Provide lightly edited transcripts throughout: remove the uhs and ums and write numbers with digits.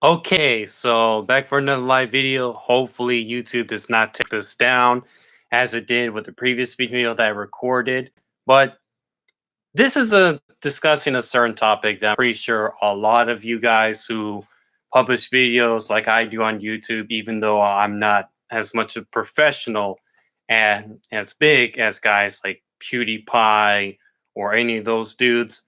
Okay, so back for another live video. Hopefully YouTube does not take this down as it did with the previous video that I recorded. But this is a discussing a certain topic that I'm pretty sure a lot of you guys who publish videos like I do on YouTube, even though I'm not as much a professional and as big as guys like PewDiePie or any of those dudes,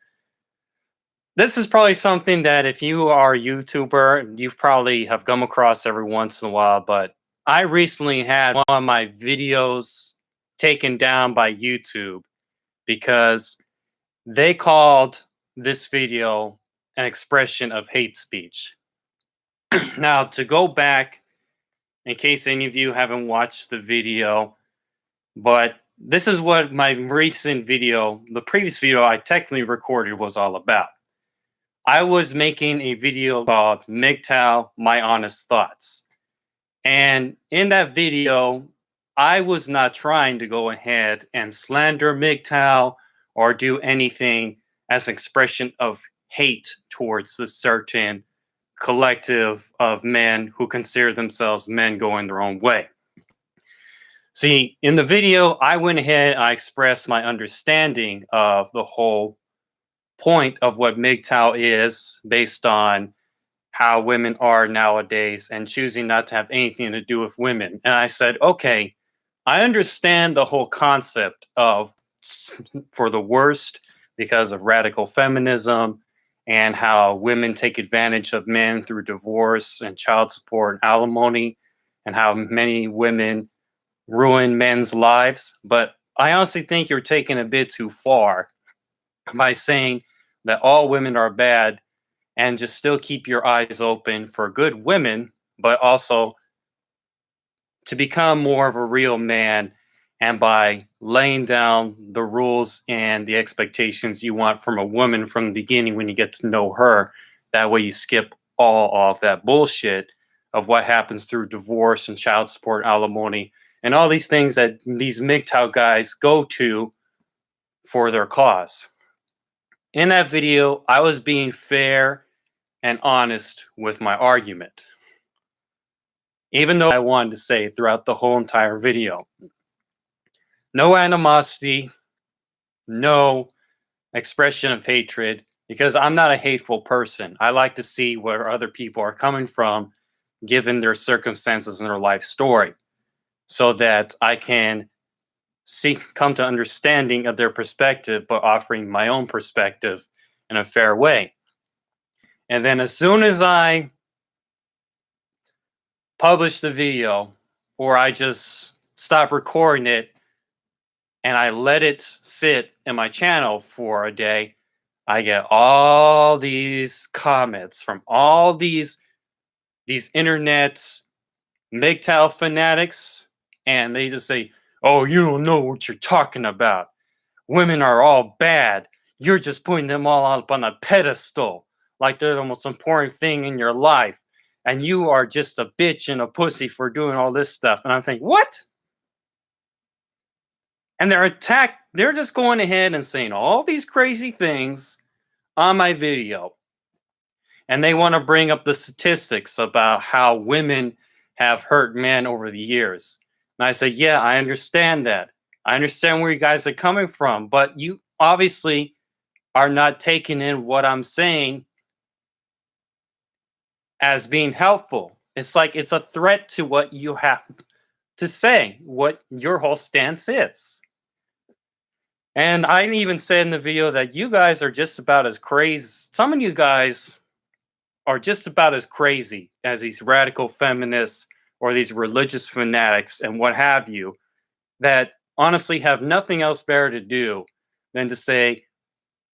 this is probably something that if you are a YouTuber, you've probably have come across every once in a while. But I recently had one of my videos taken down by YouTube because they called this video an expression of hate speech. Now, to go back, in case any of you haven't watched the video, but this is what my recent video, the previous video I technically recorded, was all about. I was making a video called MGTOW My Honest Thoughts. And in that video, I was not trying to go ahead and slander MGTOW or do anything as an expression of hate towards the certain collective of men who consider themselves men going their own way. See, in the video, I went ahead, I expressed my understanding of the whole point of what MGTOW is based on how women are nowadays and choosing not to have anything to do with women. And I said, okay, I understand the whole concept of for the worst because of radical feminism and how women take advantage of men through divorce and child support and alimony and how many women ruin men's lives. But I honestly think you're taking a bit too far by saying that all women are bad and just still keep your eyes open for good women, but also to become more of a real man and by laying down the rules and the expectations you want from a woman from the beginning when you get to know her. That way you skip all of that bullshit of what happens through divorce and child support, alimony, and all these things that these MGTOW guys go to for their cause. In that video, I was being fair and honest with my argument, even though I wanted to say throughout the whole entire video. No animosity, no expression of hatred, because I'm not a hateful person. I like to see where other people are coming from, given their circumstances and their life story, so that I can come to understanding of their perspective, but offering my own perspective in a fair way. And then as soon as I publish the video or I just stop recording it and I let it sit in my channel for a day, I get all these comments from all these internet MGTOW fanatics, and they just say, "Oh, you don't know what you're talking about. Women are all bad. You're just putting them all up on a pedestal like they're the most important thing in your life. And you are just a bitch and a pussy for doing all this stuff." And I'm thinking, what? And they're just going ahead and saying all these crazy things on my video. And they want to bring up the statistics about how women have hurt men over the years. And I say, yeah, I understand that. I understand where you guys are coming from, but you obviously are not taking in what I'm saying as being helpful. It's like it's a threat to what you have to say, what your whole stance is. And I even said in the video that you guys are just about as crazy. Some of you guys are just about as crazy as these radical feminists or these religious fanatics and what have you, that honestly have nothing else better to do than to say,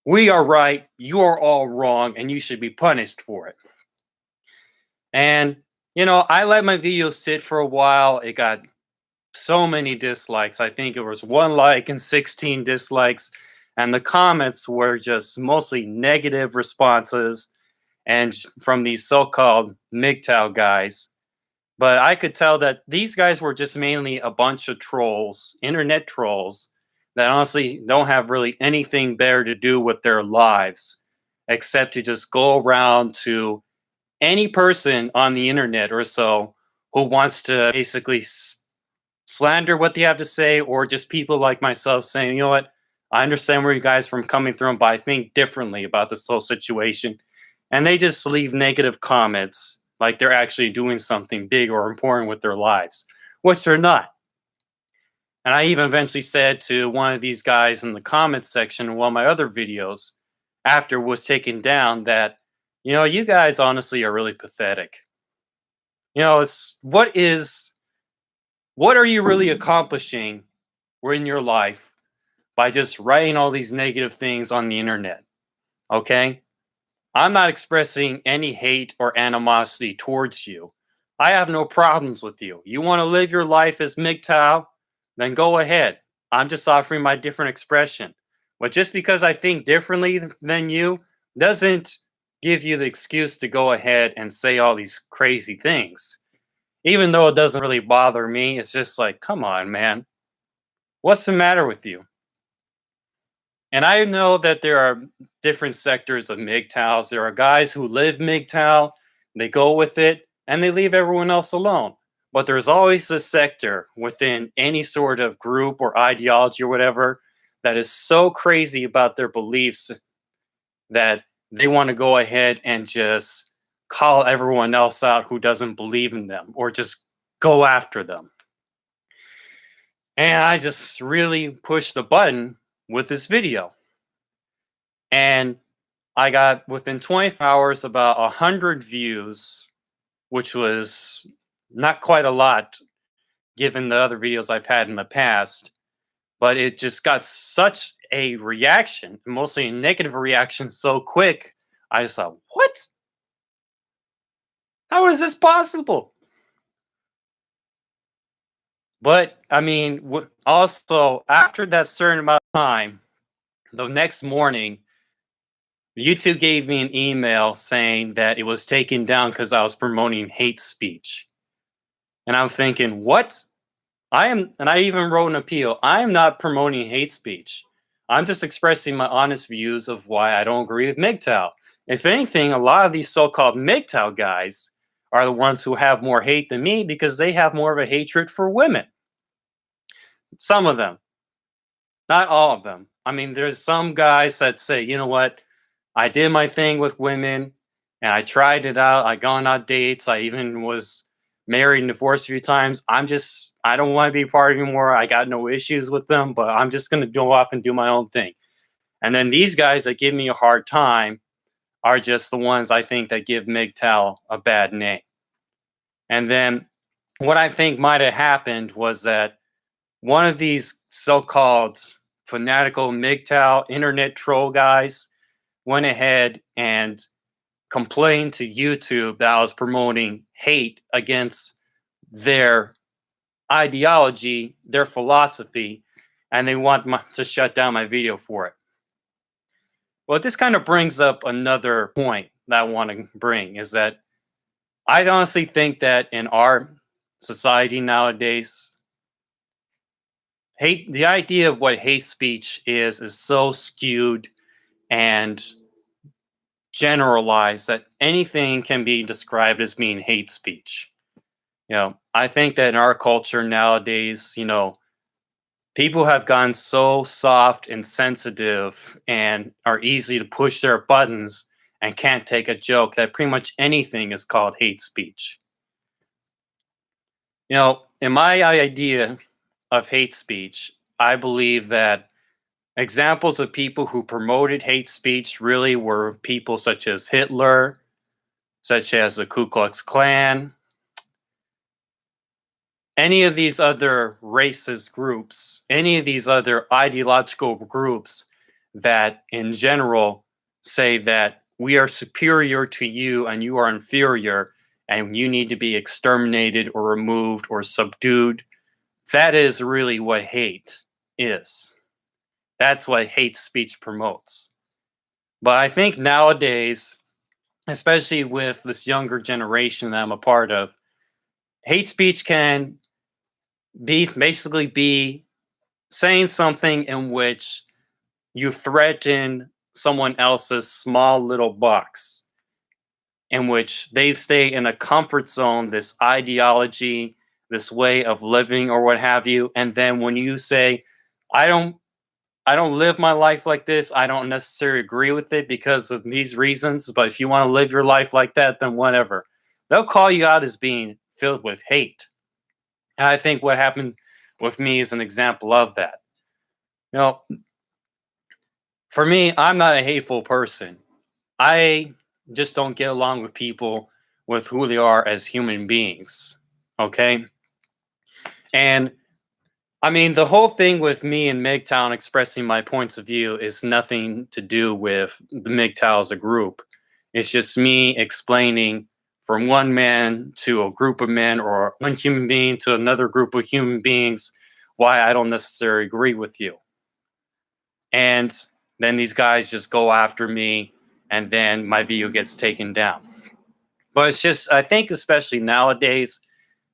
we are right, you are all wrong, and you should be punished for it. And, I let my video sit for a while. It got so many dislikes. I think it was 1 like and 16 dislikes. And the comments were just mostly negative responses and from these so-called MGTOW guys. But I could tell that these guys were just mainly a bunch of trolls, internet trolls, that honestly don't have really anything better to do with their lives except to just go around to any person on the internet or so who wants to basically slander what they have to say, or just people like myself saying, you know what, I understand where you guys from coming from, but I think differently about this whole situation. And they just leave negative comments like they're actually doing something big or important with their lives, which they're not. And I even eventually said to one of these guys in the comments section in one of my other videos after it was taken down that, you guys honestly are really pathetic. It's what are you really accomplishing in your life by just writing all these negative things on the internet? Okay? I'm not expressing any hate or animosity towards you. I have no problems with you. You want to live your life as MGTOW? Then go ahead. I'm just offering my different expression. But just because I think differently than you doesn't give you the excuse to go ahead and say all these crazy things. Even though it doesn't really bother me, it's just like, come on, man. What's the matter with you? And I know that there are different sectors of MGTOWs. There are guys who live MGTOW, they go with it, and they leave everyone else alone. But there's always a sector within any sort of group or ideology or whatever that is so crazy about their beliefs that they want to go ahead and just call everyone else out who doesn't believe in them or just go after them. And I just really pushed the button with this video. And I got within 24 hours about 100 views, which was not quite a lot given the other videos I've had in the past. But it just got such a reaction, mostly a negative reaction, so quick. I just thought, what? How is this possible? But I mean, also after that certain amount of time, the next morning, YouTube gave me an email saying that it was taken down because I was promoting hate speech. And I'm thinking, what? And I even wrote an appeal. I am not promoting hate speech. I'm just expressing my honest views of why I don't agree with MGTOW. If anything, a lot of these so-called MGTOW guys are the ones who have more hate than me because they have more of a hatred for women. Some of them, not all of them. I mean, there's some guys that say, you know what? I did my thing with women and I tried it out. I gone on dates. I even was married and divorced a few times. I don't want to be part of anymore. I got no issues with them, but I'm just going to go off and do my own thing. And then these guys that give me a hard time are just the ones I think that give MGTOW a bad name. And then what I think might have happened was that one of these so-called fanatical MGTOW internet troll guys went ahead and complained to YouTube that I was promoting hate against their ideology, their philosophy, and they want to shut down my video for it. Well, this kind of brings up another point that I want to bring is that I honestly think that in our society nowadays, the idea of what hate speech is so skewed and generalized that anything can be described as being hate speech. I think that in our culture nowadays, people have gotten so soft and sensitive and are easy to push their buttons and can't take a joke that pretty much anything is called hate speech. In my idea of hate speech, I believe that examples of people who promoted hate speech really were people such as Hitler, such as the Ku Klux Klan, any of these other racist groups, any of these other ideological groups that in general say that we are superior to you and you are inferior and you need to be exterminated or removed or subdued. That is really what hate is. That's what hate speech promotes. But I think nowadays, especially with this younger generation that I'm a part of, hate speech can basically be saying something in which you threaten someone else's small little box. in which they stay in a comfort zone, this ideology, this way of living or what have you. And then when you say, I don't I don't live my life like this, I don't necessarily agree with it because of these reasons, but if you want to live your life like that, then whatever. They'll call you out as being filled with hate. And I think what happened with me is an example of that. You know, for me, I'm not a hateful person. I just don't get along with people with who they are as human beings. Okay. And I mean, the whole thing with me and MGTOW expressing my points of view is nothing to do with the MGTOW as a group. It's just me explaining from one man to a group of men or one human being to another group of human beings why I don't necessarily agree with you. And then these guys just go after me, and then my video gets taken down. But it's just, I think, especially nowadays,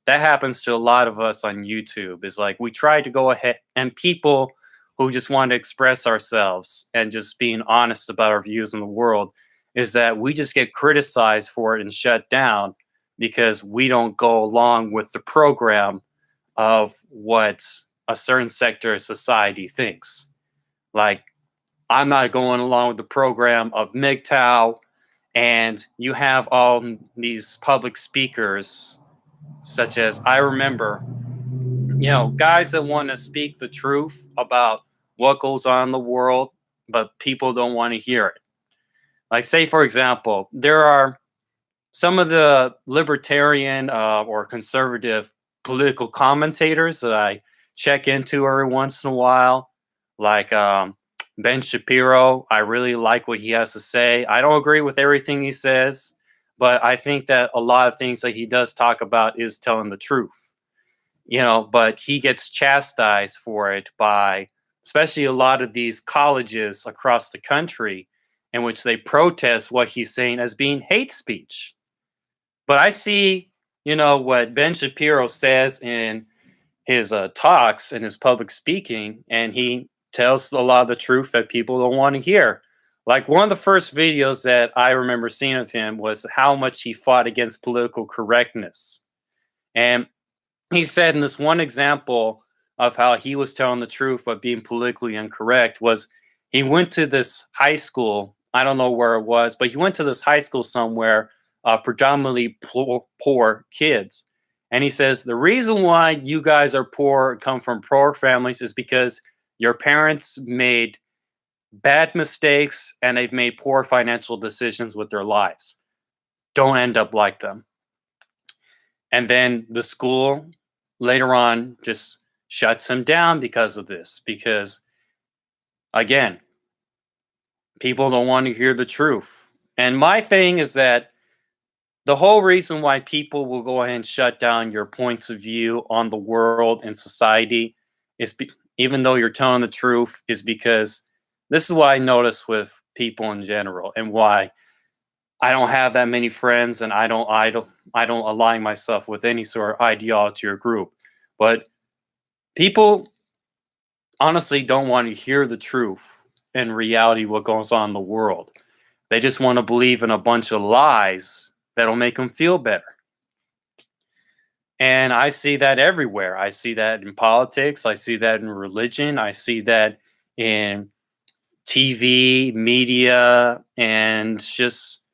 that happens to a lot of us on YouTube. Is like we try to go ahead, and people who just want to express ourselves and just being honest about our views in the world, is that we just get criticized for it and shut down because we don't go along with the program of what a certain sector of society thinks. Like, I'm not going along with the program of MGTOW, and you have all these public speakers, such as I remember, guys that want to speak the truth about what goes on in the world, but people don't want to hear it. Like, say, for example, there are some of the libertarian or conservative political commentators that I check into every once in a while, like Ben Shapiro. I really like what he has to say. I don't agree with everything he says, but I think that a lot of things that he does talk about is telling the truth. But he gets chastised for it by especially a lot of these colleges across the country in which they protest what he's saying as being hate speech. But I see, what Ben Shapiro says in his talks and his public speaking, and he tells a lot of the truth that people don't want to hear. Like, one of the first videos that I remember seeing of him was how much he fought against political correctness. And he said in this one example of how he was telling the truth but being politically incorrect was he went to this high school. I don't know where it was, but he went to this high school somewhere, predominantly poor kids. And he says, the reason why you guys are poor, come from poor families, is because your parents made bad mistakes and they've made poor financial decisions with their lives. Don't end up like them. And then the school later on just shuts him down because of this. Because, again, people don't want to hear the truth. And my thing is that the whole reason why people will go ahead and shut down your points of view on the world and society is even though you're telling the truth, is because this is what I notice with people in general, and why I don't have that many friends, and I don't align myself with any sort of ideology or group. But people honestly don't want to hear the truth in reality, what goes on in the world. They just want to believe in a bunch of lies that'll make them feel better. And I see that everywhere. I see that in politics. I see that in religion. I see that in TV, media, and just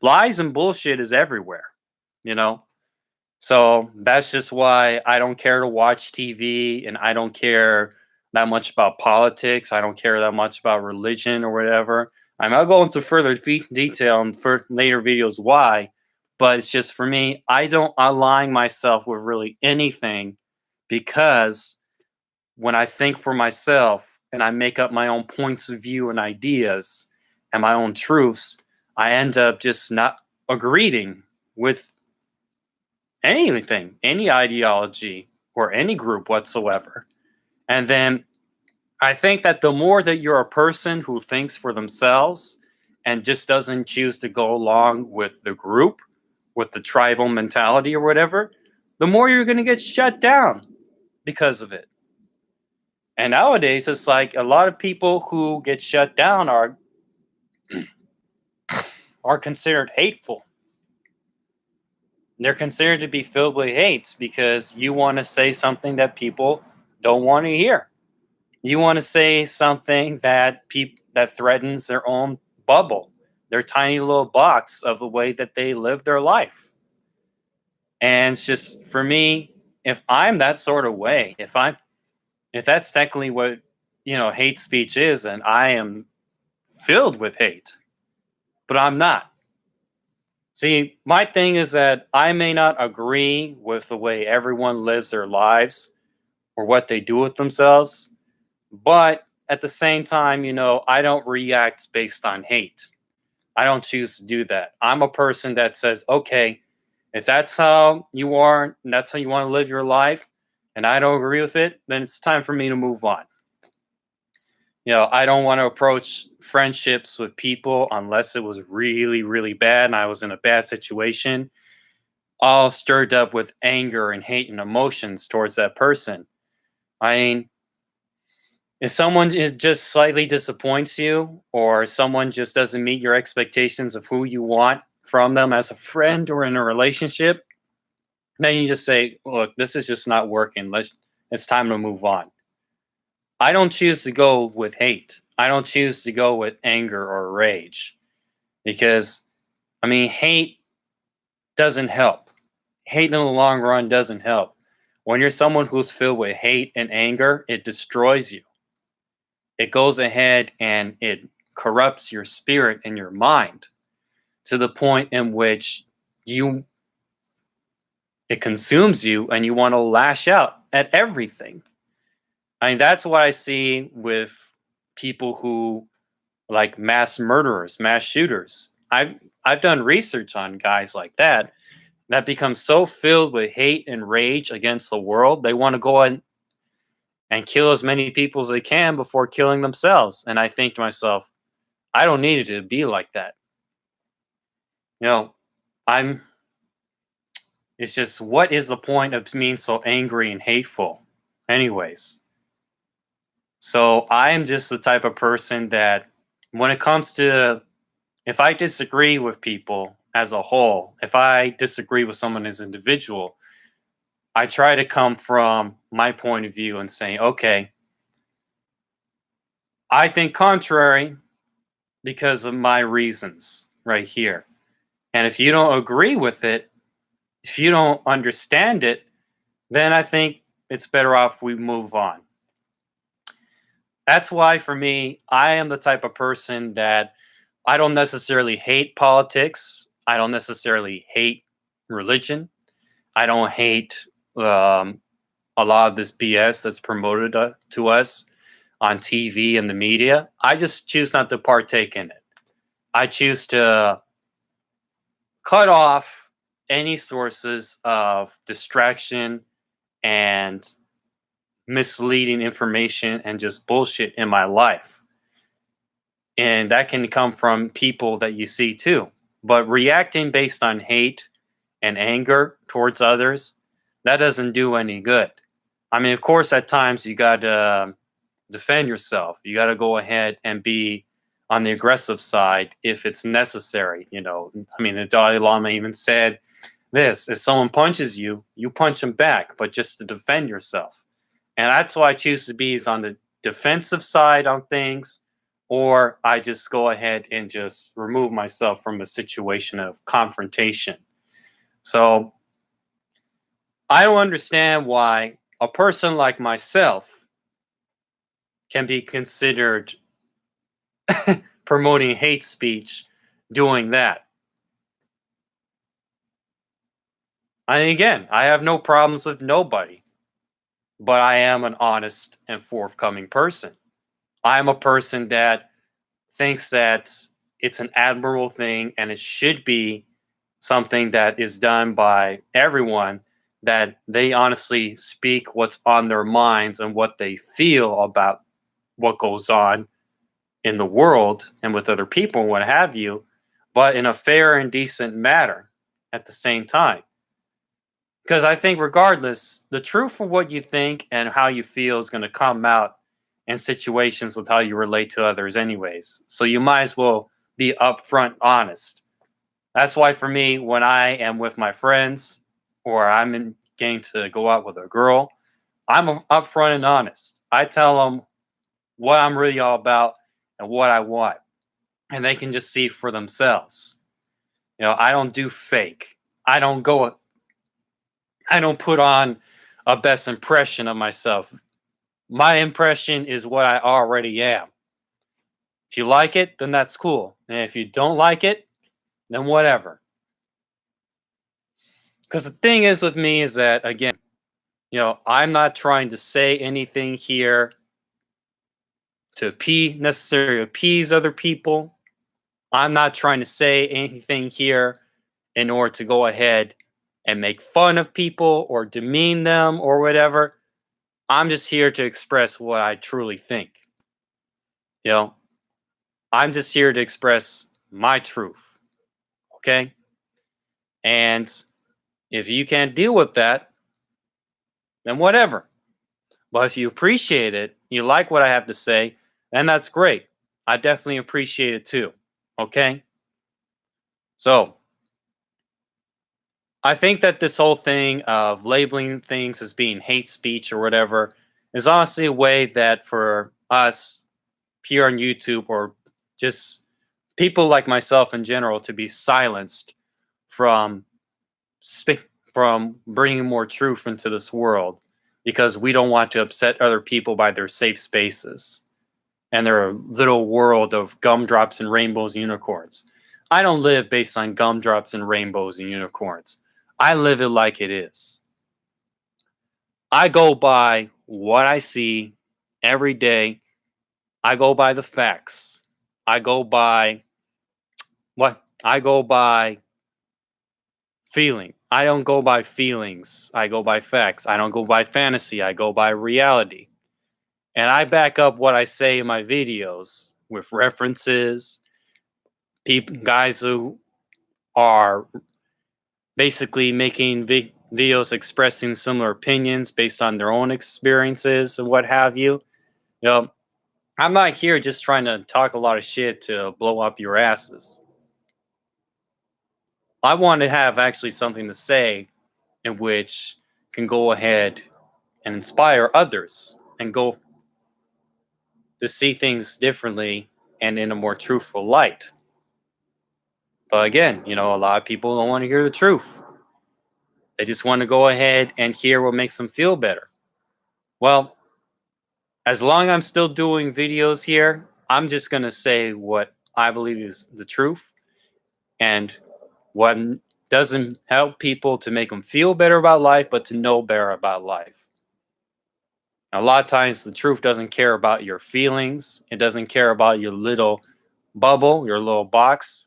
lies and bullshit is everywhere, you know? So that's just why I don't care to watch TV, and I don't care that much about politics. I don't care that much about religion or whatever. I'll go into further detail in later videos why, but it's just for me, I don't align myself with really anything, because when I think for myself and I make up my own points of view and ideas and my own truths, I end up just not agreeing with anything, any ideology, or any group whatsoever. And then I think that the more that you're a person who thinks for themselves and just doesn't choose to go along with the group, with the tribal mentality or whatever, the more you're going to get shut down because of it. And nowadays, it's like a lot of people who get shut down are considered hateful. they're considered to be filled with hate because you want to say something that people don't want to hear. You want to say something that threatens their own bubble, their tiny little box of the way that they live their life. And it's just for me, if I'm that sort of way, if that's technically what hate speech is, and I am filled with hate, but I'm not. See, my thing is that I may not agree with the way everyone lives their lives or what they do with themselves, but at the same time, I don't react based on hate. I don't choose to do that. I'm a person that says, okay, if that's how you are, and that's how you want to live your life, and I don't agree with it, then it's time for me to move on. I don't want to approach friendships with people unless it was really, really bad and I was in a bad situation, all stirred up with anger and hate and emotions towards that person. I mean, if someone just slightly disappoints you, or someone just doesn't meet your expectations of who you want from them as a friend or in a relationship, then you just say, look, this is just not working. It's time to move on. I don't choose to go with hate. I don't choose to go with anger or rage because, hate doesn't help. Hate in the long run doesn't help. When you're someone who's filled with hate and anger, it destroys you. It goes ahead and it corrupts your spirit and your mind to the point in which it consumes you and you want to lash out at everything. That's what I see with people who like mass murderers, mass shooters. I've done research on guys like that become so filled with hate and rage against the world, they want to go and kill as many people as they can before killing themselves. And I think to myself, I don't need it to be like that. I'm it's just, what is the point of being so angry and hateful anyways? So I am just the type of person that when it comes to, if I disagree with people as a whole, if I disagree with someone as an individual, I try to come from my point of view and say, okay, I think contrary because of my reasons right here. And if you don't agree with it, if you don't understand it, then I think it's better off we move on. That's why for me, I am the type of person that I don't necessarily hate politics. I don't necessarily hate religion. I don't hate a lot of this BS that's promoted to us on TV and the media. I just choose not to partake in it. I choose to cut off any sources of distraction and misleading information and just bullshit in my life. And that can come from people that you see too. But reacting based on hate and anger towards others, that doesn't do any good. Of course, at times you got to defend yourself. You got to go ahead and be on the aggressive side if it's necessary. The Dalai Lama even said this: if someone punches you, you punch them back, but just to defend yourself. And that's why I choose to be, is on the defensive side on things, or I just go ahead and just remove myself from a situation of confrontation. So I don't understand why a person like myself can be considered promoting hate speech doing that. Again, I have no problems with nobody, but I am an honest and forthcoming person. I'm a person that thinks that it's an admirable thing and it should be something that is done by everyone, that they honestly speak what's on their minds and what they feel about what goes on in the world and with other people and what have you, but in a fair and decent manner at the same time. Because I think regardless, the truth of what you think and how you feel is going to come out in situations with how you relate to others anyways. So you might as well be upfront honest. That's why for me, when I am with my friends or getting to go out with a girl, I'm upfront and honest. I tell them what I'm really all about and what I want, and they can just see for themselves. I don't do fake. I don't go. I don't put on a best impression of myself. My impression is what I already am. If you like it, then that's cool. And if you don't like it, then whatever. Because the thing is with me is that, again, I'm not trying to say anything here to necessarily appease other people. I'm not trying to say anything here in order to go ahead and make fun of people or demean them or whatever. I'm just here to express what I truly think. You know, I'm just here to express my truth. Okay? And if you can't deal with that, then whatever. But if you appreciate it, you like what I have to say, then that's great. I definitely appreciate it too. Okay? So, I think that this whole thing of labeling things as being hate speech or whatever is honestly a way that for us here on YouTube or just people like myself in general to be silenced from from bringing more truth into this world because we don't want to upset other people by their safe spaces and their little world of gumdrops and rainbows and unicorns. I don't live based on gumdrops and rainbows and unicorns. I live it like it is. I go by what I see every day. I go by the facts. I go by what? I go by feeling. I don't go by feelings. I go by facts. I don't go by fantasy. I go by reality. And I back up what I say in my videos with references, guys who are basically making videos expressing similar opinions based on their own experiences and what have you. You know, I'm not here just trying to talk a lot of shit to blow up your asses. I want to have actually something to say in which can go ahead and inspire others and go to see things differently and in a more truthful light. But again, a lot of people don't want to hear the truth. They just want to go ahead and hear what makes them feel better. Well, as long as I'm still doing videos here, I'm just going to say what I believe is the truth and what doesn't help people to make them feel better about life, but to know better about life. A lot of times, the truth doesn't care about your feelings, it doesn't care about your little bubble, your little box,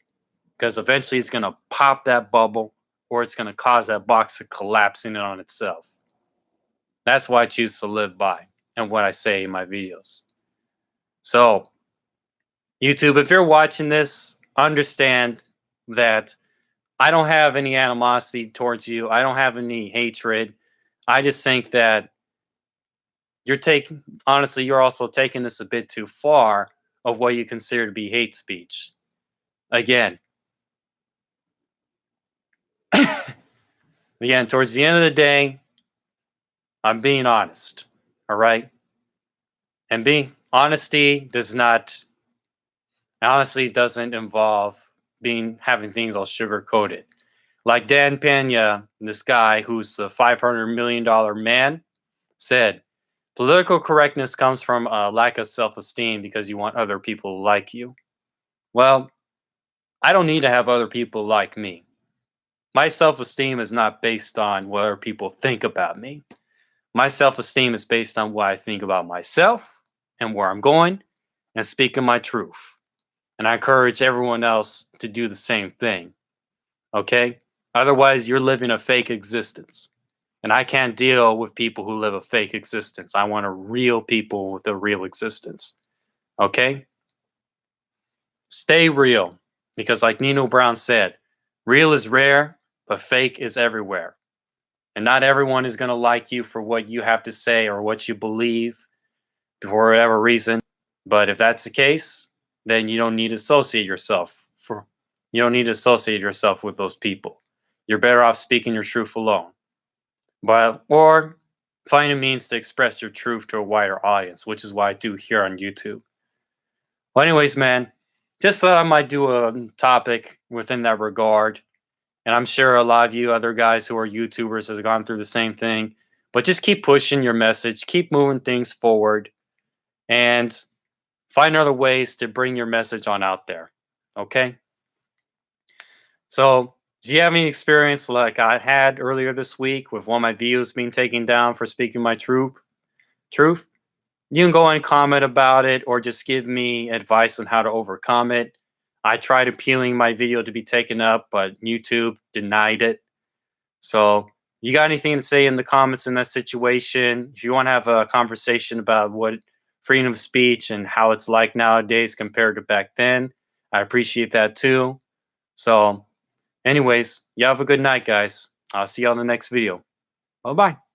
because eventually it's going to pop that bubble or it's going to cause that box to collapse in on itself. That's why I choose to live by and what I say in my videos. So, YouTube, if you're watching this, understand that I don't have any animosity towards you. I don't have any hatred. I just think that honestly, you're also taking this a bit too far of what you consider to be hate speech. Again, towards the end of the day, I'm being honest. All right. And being honesty doesn't involve having things all sugar coated. Like Dan Pena, this guy who's a $500 million man, said, political correctness comes from a lack of self-esteem because you want other people to like you. Well, I don't need to have other people like me. My self-esteem is not based on what other people think about me. My self-esteem is based on what I think about myself and where I'm going and speaking my truth. And I encourage everyone else to do the same thing. Okay? Otherwise, you're living a fake existence. And I can't deal with people who live a fake existence. I want a real people with a real existence. Okay? Stay real. Because, like Nino Brown said, real is rare, but fake is everywhere. And not everyone is going to like you for what you have to say or what you believe for whatever reason. But if that's the case, then you don't need to associate yourself You don't need to associate yourself with those people. You're better off speaking your truth alone. But or find a means to express your truth to a wider audience, which is what I do here on YouTube. Well, anyways, man, just thought I might do a topic within that regard. And I'm sure a lot of you other guys who are YouTubers has gone through the same thing. But just keep pushing your message, keep moving things forward, and find other ways to bring your message on out there. Okay? So, do you have any experience like I had earlier this week with one of my videos being taken down for speaking my truth? You can go and comment about it or just give me advice on how to overcome it. I tried appealing my video to be taken up, but YouTube denied it. So, you got anything to say in the comments in that situation? If you want to have a conversation about what freedom of speech and how it's like nowadays compared to back then, I appreciate that too. So, anyways, you have a good night, guys. I'll see you on the next video. Bye bye.